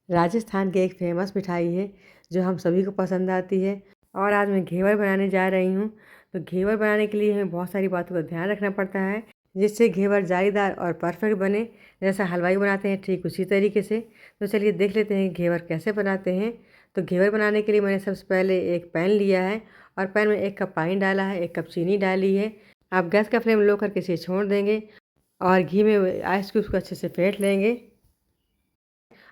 राजस्थान की एक फ़ेमस मिठाई है जो हम सभी को पसंद आती है। और आज मैं घेवर बनाने जा रही हूँ। तो घेवर बनाने के लिए हमें बहुत सारी बातों का ध्यान रखना पड़ता है जिससे घेवर जालीदार और परफेक्ट बने, जैसा हलवाई बनाते हैं ठीक उसी तरीके से। तो चलिए देख लेते हैं घेवर कैसे बनाते हैं। तो घेवर बनाने के लिए मैंने सबसे पहले एक पैन लिया है और पैन में 1 कप पानी डाला है, 1 कप चीनी डाली है। आप गैस का फ्लेम लो करके इसे छोड़ देंगे और घी में आइस क्यूब्स को अच्छे से फेंट लेंगे।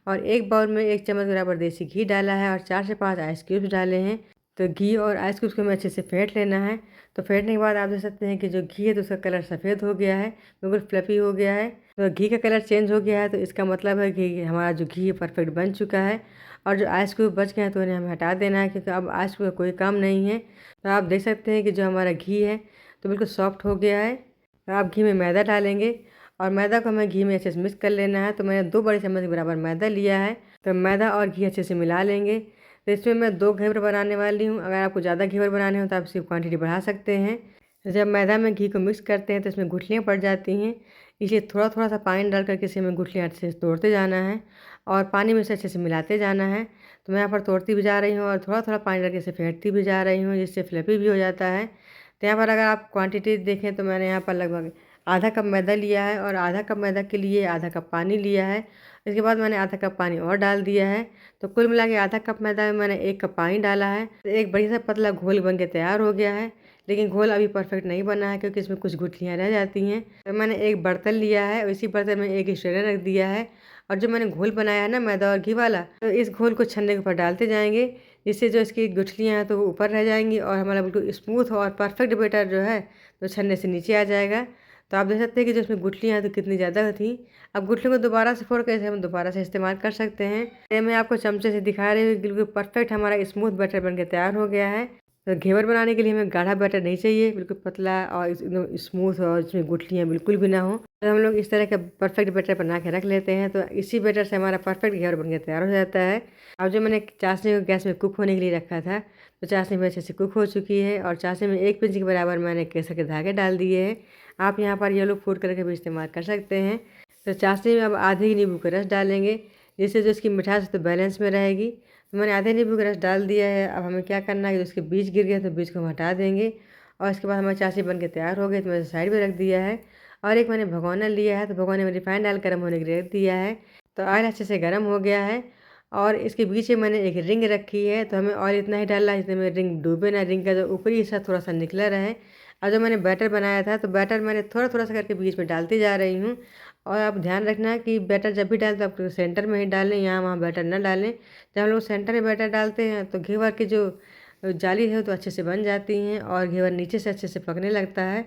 और एक बाउल में 1 चम्मच बराबर देसी घी डाला है और 4 से 5 आइस क्यूब्स डाले हैं। तो घी और आइस क्यूब्स को हमें अच्छे से फेंट लेना है। तो फेंटने के बाद आप देख सकते हैं कि जो घी है तो उसका कलर सफ़ेद हो गया है, बिल्कुल फ्लफ़ी हो गया है। तो घी का कलर चेंज हो गया है तो इसका मतलब है कि हमारा जो घी है परफेक्ट बन चुका है। और जो आइस क्यूब बच गए हैं तो उन्हें हमें हटा देना है, क्योंकि अब आइस क्यूब का कोई काम नहीं है। तो आप देख सकते हैं कि जो हमारा घी है तो बिल्कुल सॉफ्ट हो गया है। तो आप घी में मैदा डालेंगे और मैदा को हमें घी में अच्छे से मिक्स कर लेना है। तो मैंने 2 बड़े चम्मच के बराबर मैदा लिया है। तो मैदा और घी अच्छे से मिला लेंगे। तो इसमें मैं 2 घेवर बनाने वाली हूँ। अगर आपको ज़्यादा घेवर बनाने हो तो आप इसकी क्वांटिटी बढ़ा सकते हैं। तो जब मैदा में घी को मिक्स करते हैं तो इसमें गुठलियाँ पड़ जाती हैं, इसलिए थोड़ा थोड़ा सा पानी डाल करके इसे हमें गुठलियाँ अच्छे से तोड़ते जाना है और पानी में इसे अच्छे से मिलाते जाना है। तो मैं यहाँ पर तोड़ती भी जा रही हूँ और थोड़ा थोड़ा पानी डाल के इसे फेंटती भी जा रही हूँ, जिससे फ्लफी भी हो जाता है। तो यहाँ पर अगर आप क्वांटिटी देखें तो मैंने यहाँ पर लगभग आधा कप मैदा लिया है और आधा कप मैदा के लिए आधा कप पानी लिया है। इसके बाद मैंने आधा कप पानी और डाल दिया है। तो कुल मिला के आधा कप मैदा में मैंने 1 कप पानी डाला है। तो एक बढ़िया सा पतला घोल बन के तैयार हो गया है, लेकिन घोल अभी परफेक्ट नहीं बना है क्योंकि इसमें कुछ गुठलियाँ रह जाती हैं। तो मैंने एक बर्तन लिया है और इसी बर्तन में एक स्ट्रेनर रख दिया है और जो मैंने घोल बनाया है ना मैदा और घी वाला, तो इस घोल को छन्ने के ऊपर डालते जाएंगे, जिससे जो इसकी गुठलियाँ हैं तो वो ऊपर रह जाएंगी और हमारा बिल्कुल स्मूथ और परफेक्ट बैटर जो है तो छन्ने से नीचे आ जाएगा। तो आप देख सकते हैं कि जो इसमें गुठलियाँ हैं तो कितनी ज़्यादा थी। अब गुठलियों को दोबारा से फोड़ कर इसे हम दोबारा से इस्तेमाल कर सकते हैं। ये मैं आपको चमचे से दिखा रही हूँ, बिल्कुल परफेक्ट हमारा स्मूथ बैटर बन के तैयार हो गया है। तो घेवर बनाने के लिए हमें गाढ़ा बैटर नहीं चाहिए, बिल्कुल पतला और एकदम स्मूथ और इसमें गुठलियाँ बिल्कुल भी ना हो। तो हम लोग इस तरह का परफेक्ट बैटर बना के रख लेते हैं। तो इसी बैटर से हमारा परफेक्ट घेवर बन के तैयार हो जाता है। अब जो मैंने चाशनी को गैस में कुक होने के लिए रखा था, तो चाशनी में अच्छे से कुक हो चुकी है और चाशनी में 1 पिंच के बराबर मैंने केसर के धागे डाल दिए हैं। आप यहाँ पर येलो फूड कलर का भी इस्तेमाल कर सकते हैं। तो चाशनी में अब आधे नींबू का रस डालेंगे, जिससे जो इसकी मिठास है तो बैलेंस में रहेगी। तो मैंने आधे नींबू का रस डाल दिया है। अब हमें क्या करना है कि उसके बीज गिर गए तो बीज को हम हटा देंगे और इसके बाद हमारी चाशनी बन के तैयार हो गई। तो मैंने साइड में रख दिया है और एक मैंने भगोना लिया है, तो भगोने में रिफाइंड ऑयल गर्म होने के लिए रख दिया है। तो ऑयल अच्छे से गर्म हो गया है और इसके बीच में मैंने एक रिंग रखी है। तो हमें ऑयल इतना ही डालना है जितने में रिंग डूबे ना, रिंग का जो ऊपरी हिस्सा थोड़ा सा निकला रहे। और जो मैंने बैटर बनाया था तो बैटर मैंने थोड़ा थोड़ा सा करके बीच में डालती जा रही हूँ। और आप ध्यान रखना कि बैटर जब भी डालें तो आप सेंटर में ही डालें, यहाँ वहाँ बैटर ना डालें। जब हम लोग सेंटर में बैटर डालते हैं तो घेवर की जो जाली है तो अच्छे से बन जाती हैं और घेवर नीचे से अच्छे से पकने लगता है।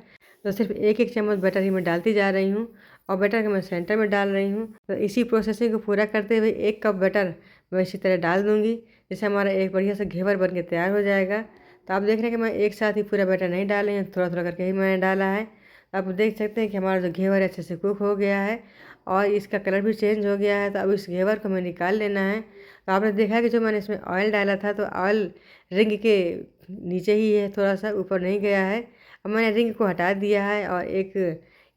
तो सिर्फ 1 चम्मच बैटर ही मैं डालती जा रही हूँ और बैटर को मैं सेंटर में डाल रही हूँ। तो इसी प्रोसेसिंग को पूरा करते हुए 1 कप बैटर मैं इसी तरह डाल दूँगी, जिससे हमारा एक बढ़िया सा घेवर बन के तैयार हो जाएगा। तो आप देख रहे हैं कि मैं एक साथ ही पूरा बैटर नहीं डाले हैं, थोड़ा थोड़ा करके ही मैंने डाला है। आप देख सकते हैं कि हमारा जो घेवर है अच्छे से कुक हो गया है और इसका कलर भी चेंज हो गया है। तो अब इस घेवर को हमें निकाल लेना है। तो आपने देखा कि जो मैंने इसमें ऑयल डाला था तो ऑयल रिंग के नीचे ही है, थोड़ा सा ऊपर नहीं गया है। अब मैंने रिंग को हटा दिया है और एक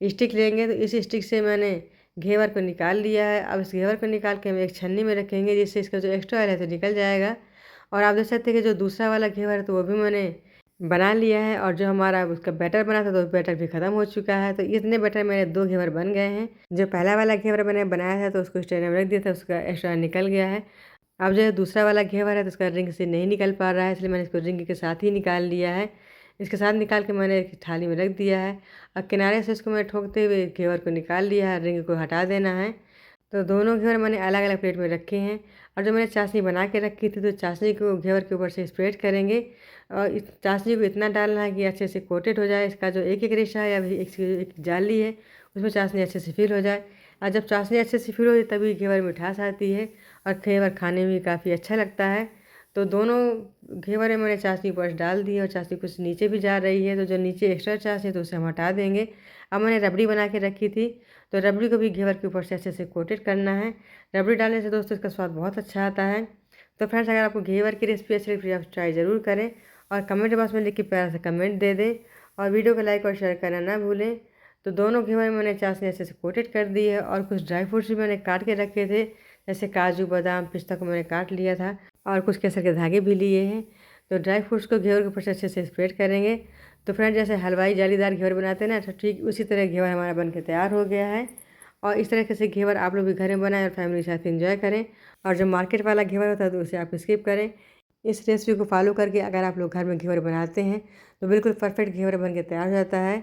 स्टिक लेंगे, तो इस स्टिक से मैंने घेवर को निकाल लिया है। अब इस घेवर को निकाल के हम एक छन्नी में रखेंगे, जिससे इसका जो एक्स्ट्रा ऑयल है तो निकल जाएगा। और आप देख सकते हैं कि जो दूसरा वाला घेवर है तो वो भी मैंने बना लिया है और जो हमारा उसका बैटर बना था तो बैटर भी ख़त्म हो चुका है। तो इतने बैटर मेरे 2 घेवर बन गए हैं। जो पहला वाला घेवर मैंने बनाया था तो उसको स्ट्रेनर में रख दिया था, उसका एक्स्ट्रा निकल गया है। अब जो दूसरा वाला घेवर है तो उसका रिंग से नहीं निकल पा रहा है, इसलिए मैंने इसको रिंग के साथ ही निकाल लिया है। इसके साथ निकाल के मैंने एक थाली में रख दिया है और किनारे से इसको मैं ठोकते हुए घेवर को निकाल लिया है, रिंग को हटा देना है। तो दोनों घेवर मैंने अलग अलग प्लेट में रखे हैं और जो मैंने चाशनी बना के रखी थी तो चाशनी को घेवर के ऊपर से स्प्रेड करेंगे और इस चाशनी को इतना डालना है कि अच्छे से कोटेड हो जाए। इसका जो एक एक रेशा है या एक जाली है उसमें चाशनी अच्छे से फिल हो जाए। और जब चाशनी अच्छे से फिल हो जाए तभी घेवर में मिठास आती है और घेवर खाने में काफ़ी अच्छा लगता है। तो दोनों घेवर में मैंने चाशनी ऊपर डाल दी है और चाशनी कुछ नीचे भी जा रही है। तो जो नीचे एक्स्ट्रा चाशनी तो उसे हम हटा देंगे। अब मैंने रबड़ी बना के रखी थी तो रबड़ी को भी घेवर के ऊपर से अच्छे से कोटेड करना है। रबड़ी डालने से दोस्तों इसका स्वाद बहुत अच्छा आता है। तो फ्रेंड्स, अगर आपको घेवर की रेसिपी अच्छी लगी आप ट्राई ज़रूर करें और कमेंट बॉक्स में लिख के प्यार से कमेंट दे दें और वीडियो को लाइक और शेयर करना ना भूलें। तो दोनों घेवर में मैंने चाशनी अच्छे से कोटेड कर दी है और कुछ ड्राई फ्रूट्स भी मैंने काट के रखे थे, जैसे काजू बादाम पिस्ता को मैंने काट लिया था और कुछ केसर के धागे भी लिए हैं। तो ड्राई फ्रूट्स को घेवर के ऊपर से अच्छे से स्प्रेड करेंगे। तो फ्रेंड जैसे हलवाई जालीदार घेवर बनाते हैं ना, तो ठीक उसी तरह घेवर हमारा बन के तैयार हो गया है। और इस तरीके से घेवर आप लोग भी घर में बनाएं और फैमिली के साथ एंजॉय करें। और जो मार्केट वाला घेवर होता है तो उसे आप स्किप करें। इस रेसिपी को फॉलो करके अगर आप लोग घर में घेवर बनाते हैं तो बिल्कुल परफेक्ट घेवर बन के तैयार हो जाता है।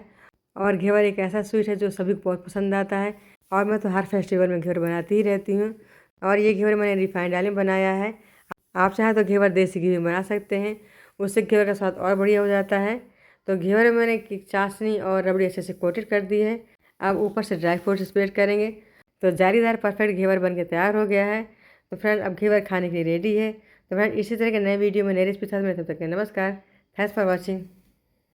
और घेवर एक ऐसा स्वीट है जो सभी को बहुत पसंद आता है और मैं तो हर फेस्टिवल में घेवर बनाती ही रहती हूँ। और ये घेवर मैंने रिफाइंड ऑयल में बनाया है। आप चाहें तो घेवर देसी घी में बना सकते हैं, उससे घेवर का स्वाद और बढ़िया हो जाता है। तो घेवर में मैंने चाशनी और रबड़ी अच्छे से कोटेड कर दी है। अब ऊपर से ड्राई फ्रूट स्प्रेड करेंगे तो जालीदार परफेक्ट घेवर बन के तैयार हो गया है। तो फ्रेंड अब घेवर खाने के लिए रेडी है। तो फ्रेंड इसी तरह के नए वीडियो में नए रेसिपी के साथ में, तब तक के नमस्कार। Thanks for watching.